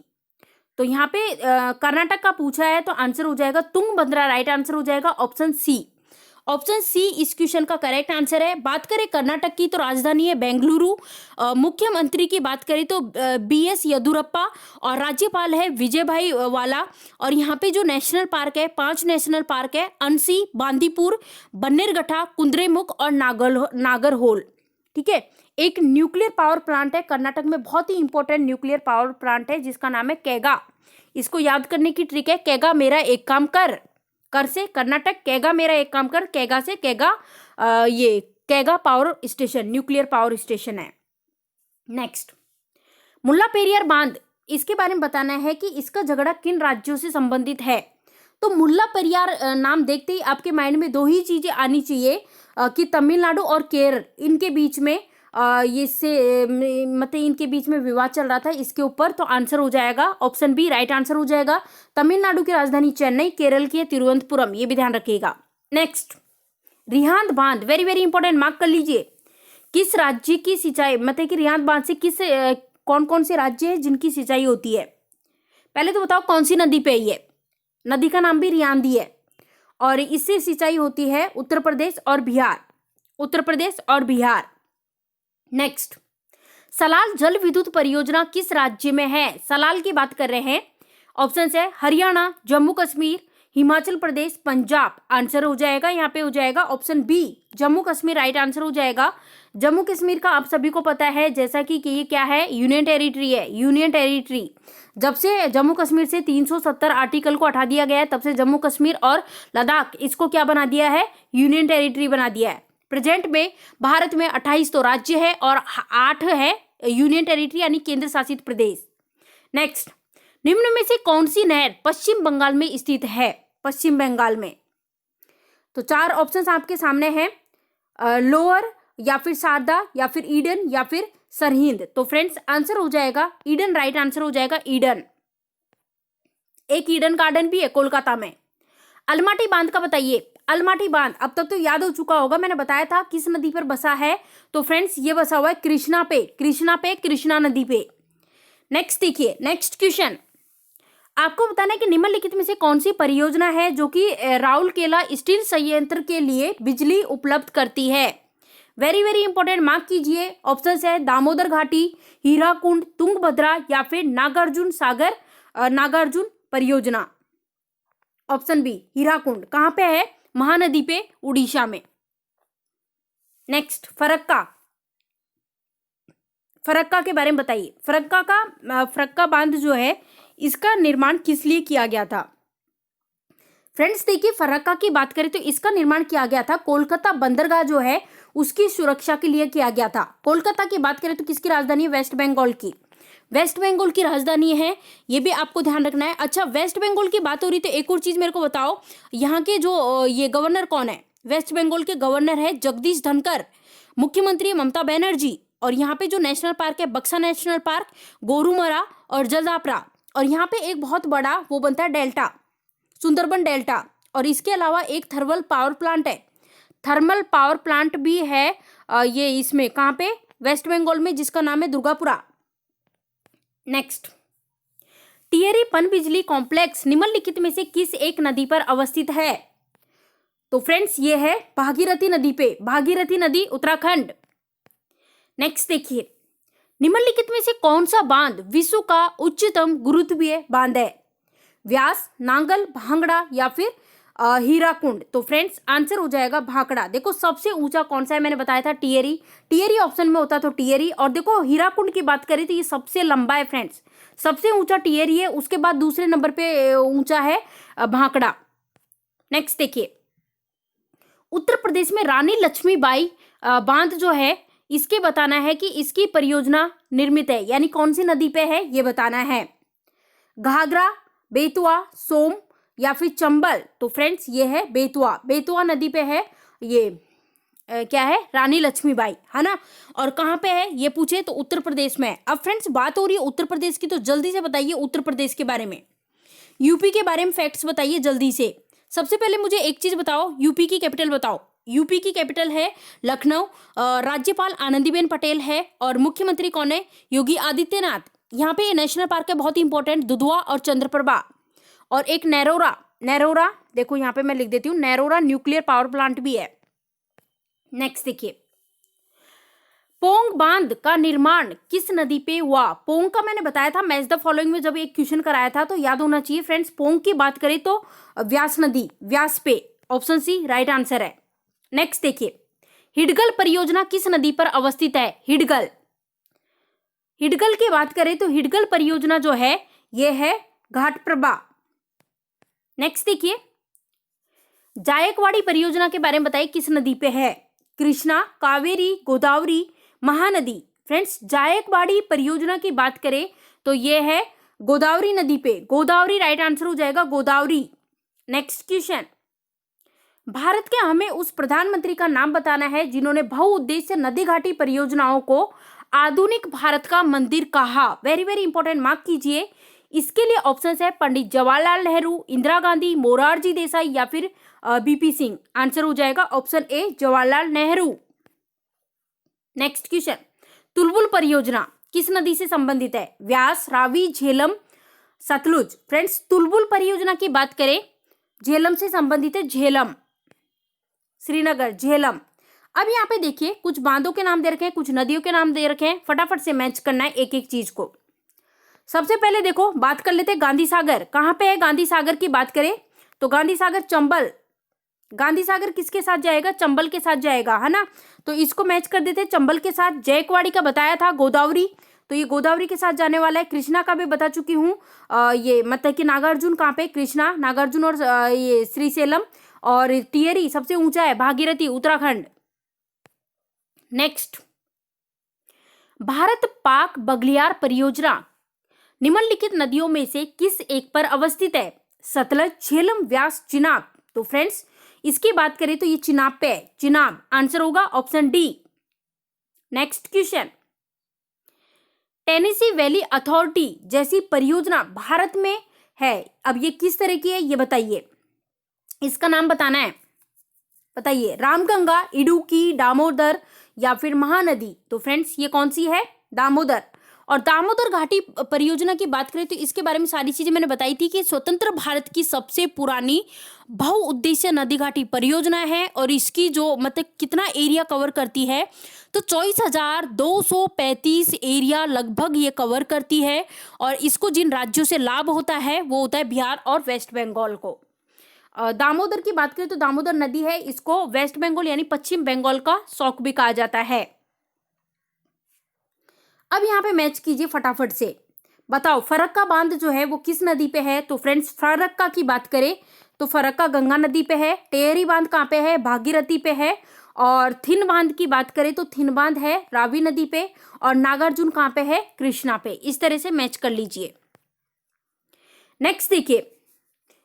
तो यहाँ पे कर्नाटक का पूछा है तो आंसर हो जाएगा तुंगभद्रा, राइट आंसर हो जाएगा ऑप्शन सी। ऑप्शन सी इस क्वेश्चन का करेक्ट आंसर है। बात करें कर्नाटक की तो राजधानी है बेंगलुरु। मुख्यमंत्री की बात करें तो BS येदुरप्पा और राज्यपाल है विजय भाई वाला। और यहाँ पे जो नेशनल पार्क है 5 नेशनल पार्क है, अंसी, बांदीपुर, बन्नेरघट्टा, कुद्रेमुख और नागरहोल। ठीक है, एक न्यूक्लियर पावर प्लांट है कर्नाटक में, बहुत ही इंपॉर्टेंट न्यूक्लियर पावर प्लांट है जिसका नाम है कैगा। इसको याद करने की ट्रिक है, कैगा मेरा एक काम कर से कर्नाटक, कैगा मेरा एक काम कर, कैगा से कैगा, ये Kaiga power station nuclear power station है। नेक्स्ट, मुल्ला पेरियार बांध, इसके बारे में बताना है कि इसका झगड़ा किन राज्यों से संबंधित है। तो मुल्ला पेरियार नाम देखते ही आपके माइंड में 2 ही चीजें आनी चाहिए कि तमिलनाडु और केरल, इनके बीच में मतलब इनके बीच में विवाद चल रहा था इसके ऊपर। तो आंसर हो जाएगा ऑप्शन बी, राइट आंसर हो जाएगा। तमिलनाडु की राजधानी चेन्नई, केरल की है तिरुवनंतपुरम, ये भी ध्यान रखिएगा। नेक्स्ट, रिहांद बांध वेरी वेरी इंपॉर्टेंट, मार्क कर लीजिए। किस राज्य की सिंचाई, मतलब कि रिहांद बांध से किस कौन कौन से राज्य है जिनकी सिंचाई होती है? पहले तो बताओ कौन सी नदी पे है? नदी का नाम भी रिहांदी है और इससे सिंचाई होती है उत्तर प्रदेश और बिहार। नेक्स्ट, सलाल जल विद्युत परियोजना किस राज्य में है? सलाल की बात कर रहे हैं। ऑप्शन है हरियाणा, जम्मू कश्मीर, हिमाचल प्रदेश, पंजाब। आंसर हो जाएगा यहाँ पे हो जाएगा option B, Jammu Kashmir right answer हो जाएगा। जम्मू कश्मीर का आप सभी को पता है जैसा कि ये क्या है, यूनियन टेरिटरी है। यूनियन टेरिटरी जब से जम्मू कश्मीर से 370 आर्टिकल को हटा दिया गया है, तब से जम्मू कश्मीर और लद्दाख इसको क्या बना दिया है, यूनियन टेरिटरी बना दिया है। प्रेजेंट में भारत में 28 तो राज्य है और 8 है यूनियन टेरिटरी यानी केंद्र शासित प्रदेश। नेक्स्ट, निम्न में से कौन सी नहर पश्चिम बंगाल में स्थित है? पश्चिम बंगाल में तो 4 ऑप्शंस आपके सामने हैं, लोअर या फिर शारदा या फिर ईडन या फिर सरहिंद। तो फ्रेंड्स आंसर हो जाएगा ईडन, राइट आंसर हो जाएगा ईडन। एक ईडन गार्डन भी है कोलकाता में। अलमाटी बांध का बताइए। अलमाटी बांध अब तक तो याद हो चुका होगा, मैंने बताया था किस नदी पर बसा है। तो फ्रेंड्स ये बसा हुआ है कृष्णा पे, कृष्णा नदी पे। नेक्स्ट देखिए, नेक्स्ट क्वेश्चन आपको बताना है कि निम्नलिखित में से कौन सी परियोजना है जो कि राउरकेला स्टील संयंत्र के लिए बिजली उपलब्ध करती है? वेरी वेरी इंपॉर्टेंट, मार्क कीजिए। ऑप्शन है दामोदर घाटी, हीराकुंड, तुंगभद्रा या फिर नागार्जुन परियोजना। Option B Hirakud. कहां पे है? महानदी पे, उड़ीसा में। नेक्स्ट, फरक्का के बारे में बताइए। फरक्का बांध जो है इसका निर्माण किस लिए किया गया था? फ्रेंड्स देखिए, फरक्का की बात करें तो इसका निर्माण किया गया था कोलकाता बंदरगाह जो है उसकी सुरक्षा के लिए किया गया था। कोलकाता की बात करें तो किसकी राजधानी है? वेस्ट बंगाल की। वेस्ट बंगाल की राजधानी है, ये भी आपको ध्यान रखना है। अच्छा, वेस्ट बंगाल की बात हो रही तो एक और चीज मेरे को बताओ, यहाँ के जो ये गवर्नर कौन है? वेस्ट बंगाल के गवर्नर है जगदीश धनखड़, मुख्यमंत्री ममता बनर्जी। और यहाँ पे जो नेशनल पार्क है बक्सा नेशनल पार्क, गोरुमरा और जलदापरा। और यहाँ पे एक बहुत बड़ा वो बनता है डेल्टा, सुंदरबन डेल्टा। और इसके अलावा एक थर्मल पावर प्लांट है, थर्मल पावर प्लांट भी है ये इसमें कहाँ पे? वेस्ट बंगाल में, जिसका नाम है दुर्गापुरा। नेक्स्ट, टिहरी पनबिजली कॉम्प्लेक्स निम्नलिखित में से किस एक नदी पर अवस्थित है? तो फ्रेंड्स ये है भागीरथी नदी पे, भागीरथी नदी उत्तराखंड। नेक्स्ट देखिए, निम्नलिखित में से कौन सा बांध विश्व का उच्चतम गुरुत्वीय बांध है? व्यास, नांगल, भांगड़ा या फिर हीराकुंड। तो फ्रेंड्स आंसर हो जाएगा भांगड़ा। देखो सबसे ऊंचा कौन सा है, मैंने बताया था टिहरी ऑप्शन में होता तो टिहरी। और देखो हीराकुंड की बात करें तो ये सबसे लंबा है फ्रेंड्स, सबसे ऊंचा टिहरी है, उसके बाद दूसरे नंबर पे ऊंचा है भांगड़ा। नेक्स्ट देखिए, उत्तर प्रदेश में रानी लक्ष्मीबाई बांध जो है इसके बताना है कि इसकी परियोजना निर्मित है, यानी कौन सी नदी पे है ये बताना है। घाघरा, बेतवा, सोम या फिर चंबल। तो फ्रेंड्स ये है बेतवा नदी पे है ये क्या है? रानी लक्ष्मीबाई, है ना। और कहाँ पे है ये पूछे तो उत्तर प्रदेश में है। अब फ्रेंड्स बात हो रही है उत्तर प्रदेश की, तो जल्दी से बताइए उत्तर प्रदेश के बारे में। यूपी के बारे में फैक्ट्स बताइए जल्दी से। सबसे पहले मुझे एक चीज बताओ, यूपी की कैपिटल बताओ। यूपी की कैपिटल है लखनऊ, राज्यपाल आनंदीबेन पटेल है और मुख्यमंत्री कौन है? योगी आदित्यनाथ। यहाँ पे नेशनल पार्क है बहुत इंपॉर्टेंट, दुधवा और चंद्रप्रभा। और एक नैरोरा देखो यहाँ पे मैं लिख देती हूँ, नैरोरा न्यूक्लियर पावर प्लांट भी है। नेक्स्ट देखिए, पोंग बांध का निर्माण किस नदी पे हुआ? पोंग का मैंने बताया था मैच द फॉलोइंग में जब एक क्वेश्चन कराया था, तो याद होना चाहिए फ्रेंड्स। पोंग की बात करें तो व्यास नदी, व्यास पे, ऑप्शन सी राइट आंसर है। नेक्स्ट देखिए, हिडगल परियोजना किस नदी पर अवस्थित है? हिडगल की बात करें तो हिडगल परियोजना जो है ये है घाटप्रभा। नेक्स्ट देखिए, जायकवाड़ी परियोजना के बारे में बताइए किस नदी पे है? कृष्णा, कावेरी, गोदावरी, महानदी। फ्रेंड्स जायकवाड़ी परियोजना की बात करें तो ये है गोदावरी नदी पे, गोदावरी राइट आंसर हो जाएगा, गोदावरी। नेक्स्ट क्वेश्चन, भारत के हमें उस प्रधानमंत्री का नाम बताना है जिन्होंने बहुउद्देश्य नदी घाटी परियोजनाओं को आधुनिक भारत का मंदिर कहा। वेरी वेरी इंपॉर्टेंट, मार्क कीजिए। इसके लिए ऑप्शंस है पंडित जवाहरलाल नेहरू, इंदिरा गांधी, मोरारजी देसाई या फिर बीपी सिंह। आंसर हो जाएगा option A Jawaharlal Nehru. Next question, Tulbul परियोजना किस नदी से संबंधित है? व्यास, रावी, झेलम, सतलुज। फ्रेंड्स तुलबुल परियोजना की बात करें झेलम से संबंधित है, झेलम, श्रीनगर, झेलम। अब यहाँ पे देखिए कुछ बांधों के नाम दे रखे हैं, कुछ नदियों के नाम दे रखे हैं, फटाफट से मैच करना है एक एक चीज को। सबसे पहले देखो बात कर लेते हैं गांधी सागर। कहाँ पे है गांधी सागर की बात करें तो गांधी सागर चंबल। गांधी सागर किसके साथ जाएगा? चंबल के साथ जाएगा, है ना। तो इसको मैच कर देते हैं चंबल के साथ। जयकवाड़ी का बताया था गोदावरी, तो ये गोदावरी के साथ जाने वाला है। कृष्णा का भी बता चुकी हूँ, ये मतलब कि नागार्जुन कहाँ पे? कृष्णा, नागार्जुन और ये श्रीशैलम। और टिहरी सबसे ऊंचा है, भागीरथी उत्तराखंड। नेक्स्ट, भारत पाक बघलियार परियोजना निम्नलिखित नदियों में से किस एक पर अवस्थित है? सतलज, झेलम, व्यास, चिनाब। तो फ्रेंड्स इसकी बात करें तो ये चिनाब पे है, चिनाब आंसर होगा option D. Next question, Tennessee valley authority जैसी परियोजना भारत में है, अब ये किस तरह की है ये बताइए, इसका नाम बताना है। बताइए, रामगंगा, इडुक्की, दामोदर या फिर महानदी। तो फ्रेंड्स ये कौन सी है? दामोदर। और दामोदर घाटी परियोजना की बात करें तो इसके बारे में सारी चीजें मैंने बताई थी कि स्वतंत्र भारत की सबसे पुरानी बहुउद्देश्य नदी घाटी परियोजना है। और इसकी जो मतलब कितना एरिया कवर करती है तो 24,235 एरिया लगभग ये कवर करती है। और इसको जिन राज्यों से लाभ होता है वो होता है बिहार और वेस्ट बंगाल को। दामोदर की बात करें तो दामोदर नदी है, इसको वेस्ट बंगाल यानी पश्चिम बंगाल का शौक भी कहा जाता है। अब यहाँ पे मैच कीजिए फटाफट से। बताओ फरक्का बांध जो है वो किस नदी पे है? तो फ्रेंड्स फरक्का की बात करें तो फरक्का गंगा नदी पे है। टेहरी बांध कहाँ पे है? भागीरथी पे है। और थिन बांध की बात करें तो थिन बांध है रावी नदी पे। और नागार्जुन कहाँ पे है? कृष्णा पे। इस तरह से मैच कर लीजिए। नेक्स्ट देखिए,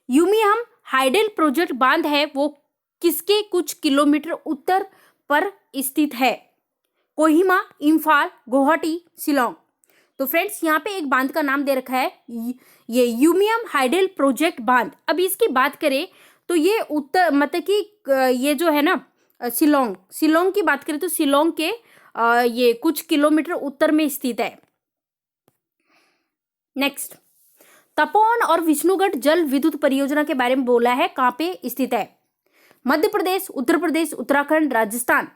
यूमियम हाइडल प्रोजेक्ट बांध है वो किसके कुछ किलोमीटर उत्तर पर स्थित है? कोहिमा, इम्फाल, गुवाहाटी, शिलोंग। तो फ्रेंड्स यहाँ पे एक बांध का नाम दे रखा है ये यूमियम हाइडल प्रोजेक्ट बांध। अब इसकी बात करें तो ये उत्तर मतलब कि ये जो है ना शिलोंग की बात करें तो शिलोंग के ये कुछ किलोमीटर उत्तर में स्थित है। नेक्स्ट, तपोवन और विष्णुगढ़ जल विद्युत परियोजना के बारे में बोला है, कहाँ पे स्थित है? मध्य प्रदेश, उत्तर प्रदेश, उत्तराखंड, राजस्थान।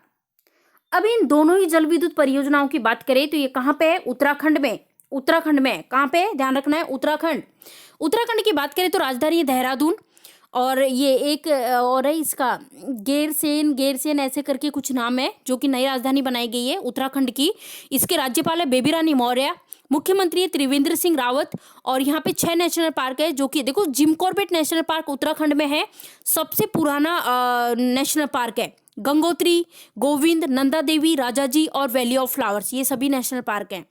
अब इन दोनों ही जल विद्युत परियोजनाओं की बात करें तो ये कहाँ पे है? उत्तराखंड में। उत्तराखंड में कहाँ पे है? ध्यान रखना है, उत्तराखंड। उत्तराखंड की बात करें तो राजधानी है देहरादून। और ये एक और है इसका गैरसेन ऐसे करके कुछ नाम है, जो कि नई राजधानी बनाई गई है उत्तराखंड की। इसके राज्यपाल है बेबी रानी मौर्य। मुख्यमंत्री है त्रिवेंद्र सिंह रावत। और यहाँ पे 6 नेशनल पार्क है, जो कि देखो Jim Corbett national park Uttarakhand में है, सबसे पुराना नेशनल पार्क है। गंगोत्री, गोविंद, नंदा देवी, राजाजी और वैली ऑफ फ्लावर्स, ये सभी नेशनल पार्क हैं।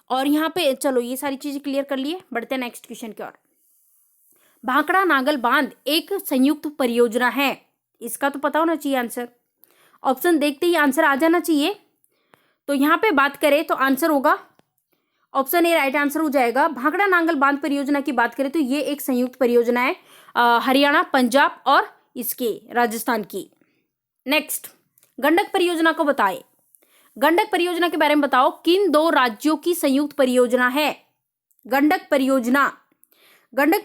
और यहाँ पे चलो ये सारी चीजें क्लियर कर लिए, बढ़ते हैं नेक्स्ट क्वेश्चन की ओर। भाखड़ा नागल बांध एक संयुक्त परियोजना है, इसका तो पता होना चाहिए आंसर। ऑप्शन देखते ही आंसर आ जाना चाहिए। तो यहाँ पे बात करें तो आंसर होगा ऑप्शन ए राइट आंसर हो जाएगा। भाखड़ा नांगल बांध परियोजना की बात करें तो ये एक संयुक्त परियोजना है हरियाणा, पंजाब और इसके राजस्थान की। नेक्स्ट, गंडक परियोजना को बताए। गंडक परियोजना के बारे में बताओ, किन 2 राज्यों की संयुक्त परियोजना है? गंडक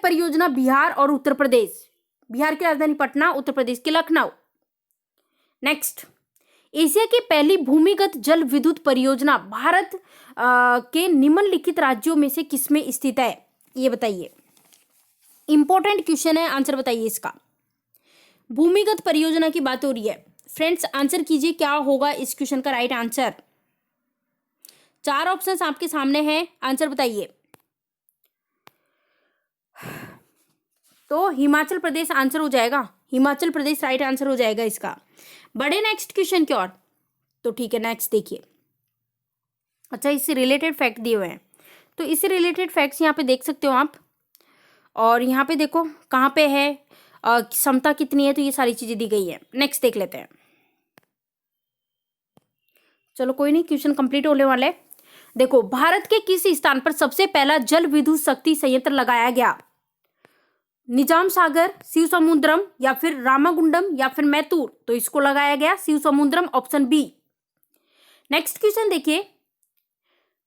परियोजना बिहार और उत्तर प्रदेश। बिहार की राजधानी पटना, उत्तर प्रदेश की लखनऊ। नेक्स्ट, एशिया की पहली भूमिगत जल विद्युत परियोजना भारत के निम्नलिखित राज्यों में से किसमें स्थित है? ये बताइए, इंपॉर्टेंट क्वेश्चन है, आंसर बताइए इसका। भूमिगत परियोजना की बात हो रही है फ्रेंड्स, आंसर कीजिए क्या होगा इस क्वेश्चन का राइट आंसर। 4 ऑप्शंस आपके सामने हैं, आंसर बताइए। तो हिमाचल प्रदेश आंसर हो जाएगा, हिमाचल प्रदेश राइट आंसर हो जाएगा इसका। बड़े नेक्स्ट क्वेश्चन की ओर। तो ठीक है, नेक्स्ट देखिए। अच्छा, इससे रिलेटेड फैक्ट दिए हुए हैं, तो इससे रिलेटेड फैक्ट्स यहाँ पे देख सकते हो आप। और यहाँ पे देखो कहाँ पे है, क्षमता कितनी है, तो ये सारी चीजें दी गई है। नेक्स्ट देख लेते हैं। चलो कोई नहीं, क्वेश्चन कंप्लीट होने वाले हैं। देखो, भारत के किस स्थान पर सबसे पहला जल विद्युत शक्ति संयंत्र लगाया गया? निजाम सागर, शिव समुद्रम या फिर रामागुंडम या फिर मैतूर। तो इसको लगाया गया शिव समुद्रम, ऑप्शन बी। नेक्स्ट क्वेश्चन देखिए,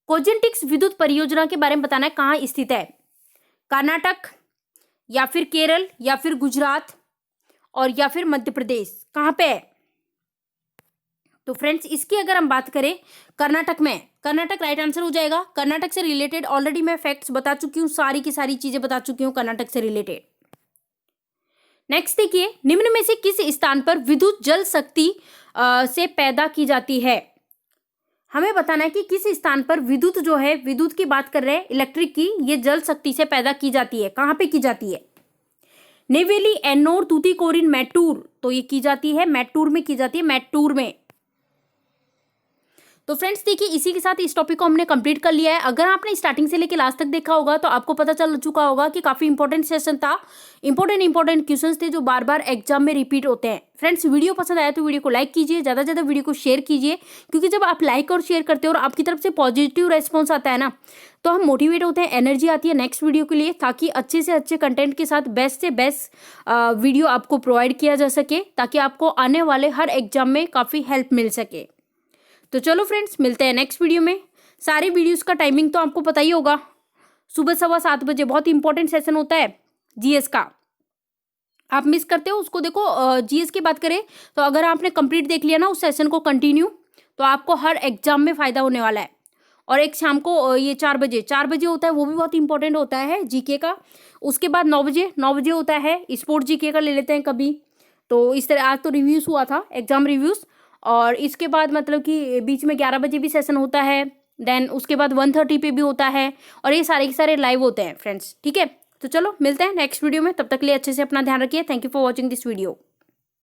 कोजेंटिक्स विद्युत परियोजना के बारे में बताना है, कहाँ स्थित है? कर्नाटक या फिर केरल या फिर गुजरात और या फिर मध्य प्रदेश, कहाँ पे है? तो फ्रेंड्स इसकी अगर हम बात करें कर्नाटक में, कर्नाटक राइट आंसर हो जाएगा। कर्नाटक से रिलेटेड ऑलरेडी मैं फैक्ट्स बता चुकी हूँ, सारी की सारी चीजें बता चुकी हूँ कर्नाटक से रिलेटेड। नेक्स्ट देखिए, निम्न में से किस स्थान पर विद्युत जल शक्ति से पैदा की जाती है। हमें बताना है कि किस स्थान पर विद्युत जो है, विद्युत की बात कर रहे हैं इलेक्ट्रिक की, ये जल शक्ति से पैदा की जाती है। कहां पे की जाती है? नेवेली, एन्नोर, तूतीकोरिन, मैटूर। तो ये की जाती है मैटूर में की जाती है, मैटूर में। तो फ्रेंड्स देखिए इसी के साथ इस टॉपिक को हमने कंप्लीट कर लिया है। अगर आपने स्टार्टिंग से लेकर लास्ट तक देखा होगा तो आपको पता चल चुका होगा कि काफी इंपॉर्टेंट सेशन था, इंपॉर्टेंट क्वेश्चंस थे जो बार बार एग्जाम में रिपीट होते हैं। फ्रेंड्स वीडियो पसंद आया तो वीडियो को लाइक कीजिए, ज्यादा से ज्यादा वीडियो को शेयर कीजिए, क्योंकि जब आप लाइक और शेयर करते हो और आपकी तरफ से पॉजिटिव रेस्पॉन्स आता है ना, तो हम मोटिवेट होते हैं, एनर्जी आती है नेक्स्ट वीडियो के लिए, ताकि अच्छे से अच्छे कंटेंट के साथ बेस्ट से बेस्ट वीडियो आपको प्रोवाइड किया जा सके, ताकि आपको आने वाले हर एग्जाम में काफी हेल्प मिल सके। तो चलो फ्रेंड्स मिलते हैं नेक्स्ट वीडियो में। सारे वीडियोस का टाइमिंग तो आपको पता ही होगा, सुबह 7:15 बजे बहुत इंपॉर्टेंट सेशन होता है जीएस का। आप मिस करते हो उसको, देखो जीएस की बात करें तो अगर आपने कंप्लीट देख लिया ना उस सेशन को कंटिन्यू, तो आपको हर एग्जाम में फायदा होने वाला है। और एक शाम को ये 4 बजे होता है, वो भी बहुत इंपॉर्टेंट होता है जीके का। उसके बाद 9 बजे होता है स्पोर्ट जीके का, ले लेते हैं कभी। तो इस तरह आज तो रिव्यूज हुआ था, एग्जाम रिव्यूज। और इसके बाद मतलब कि बीच में 11 बजे भी सेशन होता है, देन उसके बाद 1:30 पे भी होता है, और ये सारे के सारे लाइव होते हैं फ्रेंड्स। ठीक है, तो चलो मिलते हैं नेक्स्ट वीडियो में, तब तक के लिए अच्छे से अपना ध्यान रखिए। Thank you for watching this video.